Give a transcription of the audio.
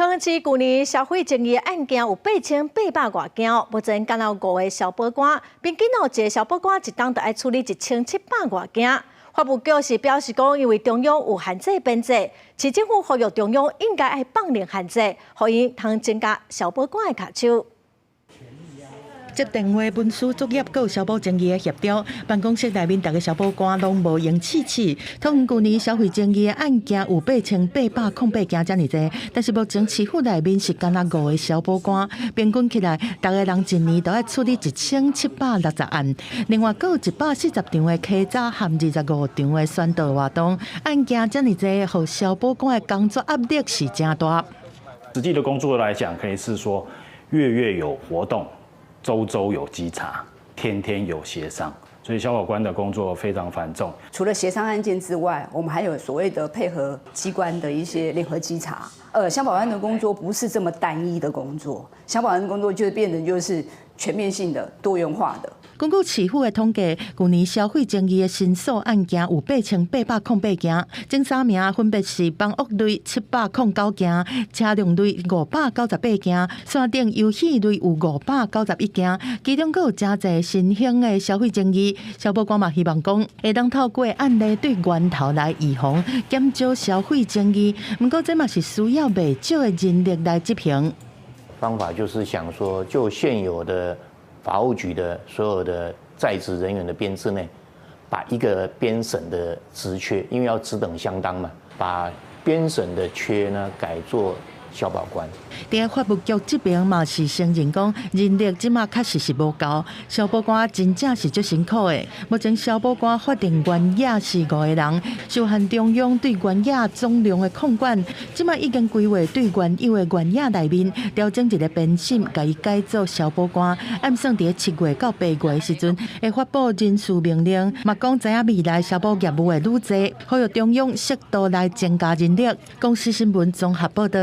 桃园市去年消费争议案件有8800多件，目前敢有5个消保官，平均一个消保官一档就要处理1700多件。法务局是表示讲，因为中央有限制编制，市政府呼吁中央应该要放零限制，互因通增加消保官的脚手。 接电话文书作业，还有消保争议的协调，办公室内面大个消保官拢无用试。桃园去年消费争议的案件有8808件遮尔济，但是目前市府内面是敢若5个消保官，平均起来，大个人一年都要处理1760案。另外，还有140场的稽查和25场的宣导活动，案件遮尔济，互消保官的工作压力是真大。实际的工作来讲，可以是说月有活动。 周有稽查，天有协商，所以消保官的工作非常繁重。除了协商案件之外，我们还有所谓的配合机关的一些联合稽查。消保官的工作不是这么单一的工作，消保官的工作就变成就是全面性的、多元化的。 根据市府的统计，去年消费争议的申诉案件有8808件，前3名分别是房屋类709件、车辆类598件、山顶游戏类有591件，其中还有真侪新兴的消费争议。消保官嘛希望讲，会当透过案例对源头来预防、减少消费争议。不过这嘛是需要袂少的人力来执行。方法就是想说，就现有的 法务局的所有的在职人员的编制内，把一个编审的职缺，因为要职等相当嘛，把编审的缺呢改做消保官。在法务局这边嘛是承认讲，人力即马确实是无够，消保官真正是足辛苦的。目前消保官法定员野是5个人，受限中央对员野总量的控管，即马已经规划对原有的员野内面调整一个编审，甲伊改做消保官。按算伫7月到8月的时阵，会发布人事命令，嘛讲知影未来消保业务会愈侪，呼吁中央适度来增加人力。公司新闻综合报道。